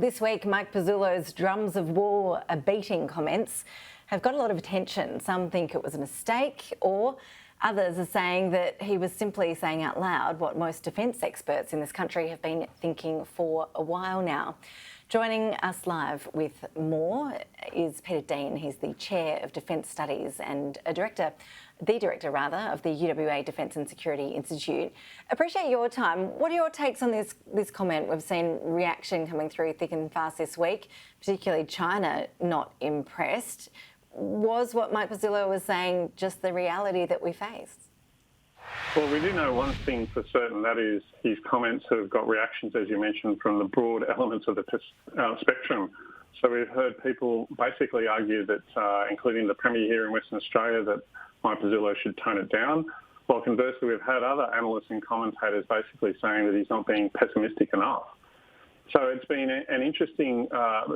This week, Mike Pezzullo's drums of war are beating comments have got a lot of attention. Some think it was a mistake, or others are saying that he was simply saying out loud what most defence experts in this country have been thinking for a while now. Joining us live with more is Peter Dean. He's the Chair of Defence Studies and the Director of the UWA Defence and Security Institute. Appreciate your time. What are your takes on this comment? We've seen reaction coming through thick and fast this week, particularly China not impressed. Was what Mike Pezzullo was saying just the reality that we face? Well, we do know one thing for certain, that is his comments have got reactions, as you mentioned, from the broad elements of the spectrum. So we've heard people basically argue that, including the Premier here in Western Australia, that Mike Pezzullo should tone it down. While conversely, we've had other analysts and commentators basically saying that he's not being pessimistic enough. So it's been an interesting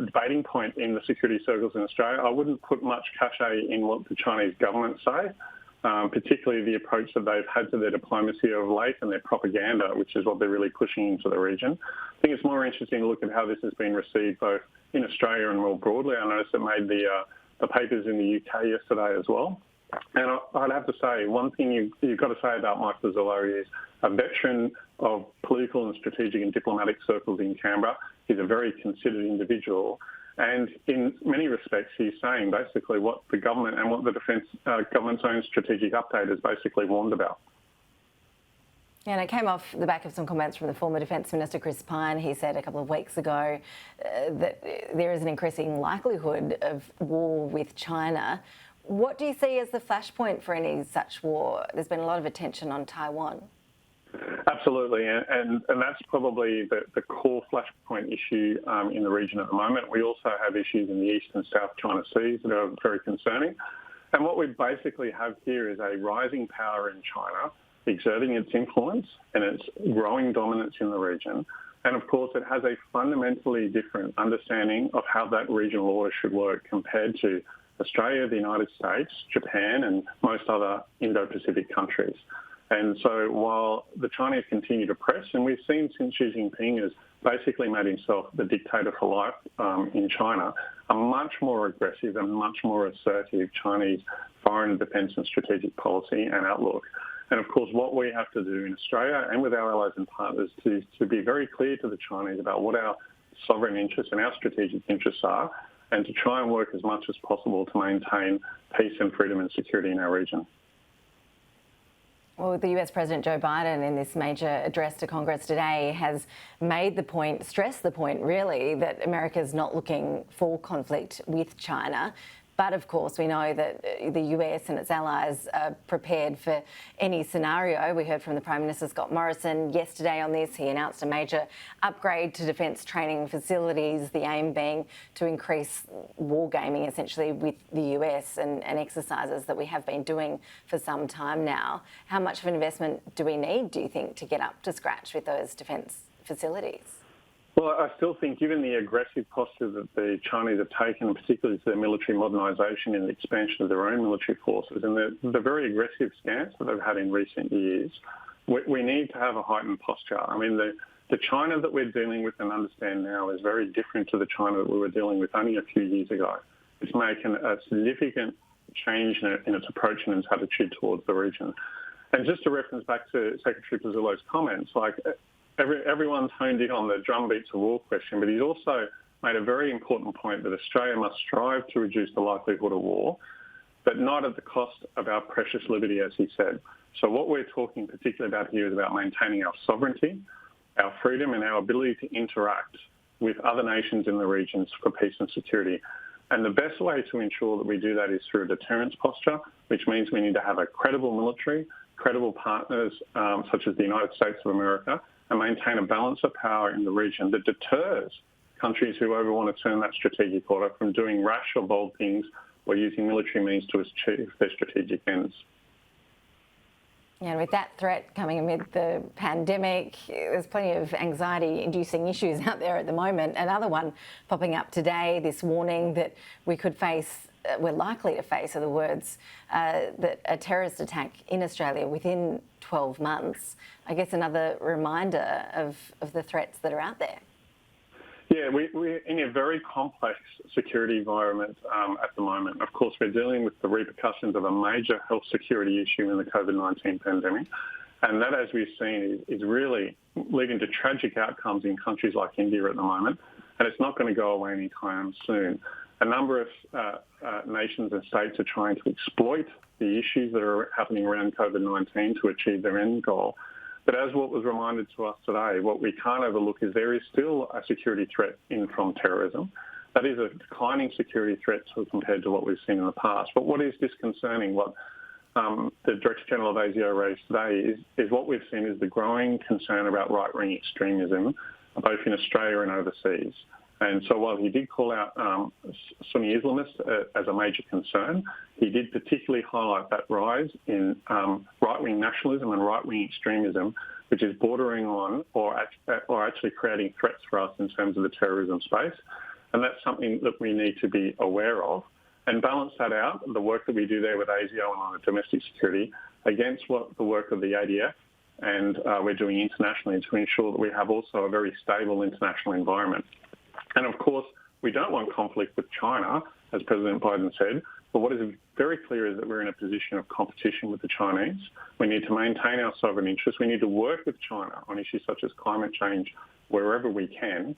debating point in the security circles in Australia. I wouldn't put much cachet in what the Chinese government say, particularly the approach that they've had to their diplomacy of late and their propaganda, which is what they're really pushing into the region. I think it's more interesting to look at how this has been received both in Australia and more broadly. I noticed it made the papers in the UK yesterday as well. And I'd have to say, one thing you've got to say about Mike Pezzullo is a veteran of political and strategic and diplomatic circles in Canberra. He's a very considered individual. And in many respects, he's saying basically what the government and what the defence government's own strategic update has basically warned about. Yeah, and it came off the back of some comments from the former Defence Minister, Chris Pyne. He said a couple of weeks ago that there is an increasing likelihood of war with China. What do you see as the flashpoint for any such war? There's been a lot of attention on Taiwan. Absolutely, and that's probably the core flashpoint issue in the region at the moment. We also have issues in the East and South China Seas that are very concerning. And what we basically have here is a rising power in China exerting its influence and its growing dominance in the region. And of course, it has a fundamentally different understanding of how that regional order should work compared to Australia, the United States, Japan, and most other Indo-Pacific countries. And so while the Chinese continue to press, and we've seen since Xi Jinping has basically made himself the dictator for life in China, a much more aggressive and much more assertive Chinese foreign defence and strategic policy and outlook. And of course, what we have to do in Australia and with our allies and partners is to be very clear to the Chinese about what our sovereign interests and our strategic interests are, and to try and work as much as possible to maintain peace and freedom and security in our region. Well, the US President Joe Biden in this major address to Congress today has made the point, stressed the point really, that America is not looking for conflict with China. But of course, we know that the US and its allies are prepared for any scenario. We heard from the Prime Minister Scott Morrison yesterday on this. He announced a major upgrade to defence training facilities, the aim being to increase wargaming essentially with the US and exercises that we have been doing for some time now. How much of an investment do we need, do you think, to get up to scratch with those defence facilities? Well, I still think given the aggressive posture that the Chinese have taken, particularly to their military modernisation and the expansion of their own military forces, and the very aggressive stance that they've had in recent years, we need to have a heightened posture. I mean, the China that we're dealing with and understand now is very different to the China that we were dealing with only a few years ago. It's making a significant change in its approach and its attitude towards the region. And just to reference back to Secretary Pezzullo's comments, like, everyone's honed in on the drumbeats of war question, but he's also made a very important point that Australia must strive to reduce the likelihood of war, but not at the cost of our precious liberty, as he said. So what we're talking particularly about here is about maintaining our sovereignty, our freedom, and our ability to interact with other nations in the regions for peace and security. And the best way to ensure that we do that is through a deterrence posture, which means we need to have a credible military, credible partners such as the United States of America, and maintain a balance of power in the region that deters countries who ever want to turn that strategic order from doing rash or bold things or using military means to achieve their strategic ends. Yeah, and with that threat coming amid the pandemic, there's plenty of anxiety-inducing issues out there at the moment. Another one popping up today, this warning that we could face, we're likely to face, are the words, that a terrorist attack in Australia within 12 months. I guess another reminder of the threats that are out there. Yeah, we're in a very complex security environment at the moment. Of course, we're dealing with the repercussions of a major health security issue in the COVID-19 pandemic. And that, as we've seen, is really leading to tragic outcomes in countries like India at the moment. And it's not going to go away anytime soon. A number of nations and states are trying to exploit the issues that are happening around COVID-19 to achieve their end goal. But as what was reminded to us today, what we can't overlook is there is still a security threat from terrorism. That is a declining security threat compared to what we've seen in the past. But what is disconcerting, what the Director General of ASIO raised today, is what we've seen is the growing concern about right-wing extremism, both in Australia and overseas. And so while he did call out Sunni Islamists as a major concern, he did particularly highlight that rise in right-wing nationalism and right-wing extremism, which is bordering on or actually creating threats for us in terms of the terrorism space. And that's something that we need to be aware of and balance that out, the work that we do there with ASIO and on domestic security, against what the work of the ADF and we're doing internationally to ensure that we have also a very stable international environment. And of course, we don't want conflict with China, as President Biden said, but what is very clear is that we're in a position of competition with the Chinese. We need to maintain our sovereign interests. We need to work with China on issues such as climate change wherever we can,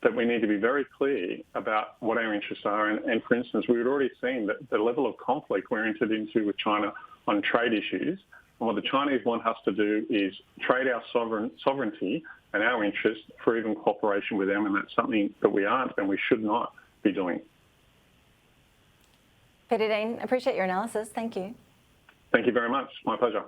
but we need to be very clear about what our interests are. And for instance, we had already seen that the level of conflict we're entered into with China on trade issues. And what the Chinese want us to do is trade our sovereignty and our interests for even cooperation with them, and that's something that we aren't and we should not be doing. Peter Dean, appreciate your analysis. Thank you. Thank you very much. My pleasure.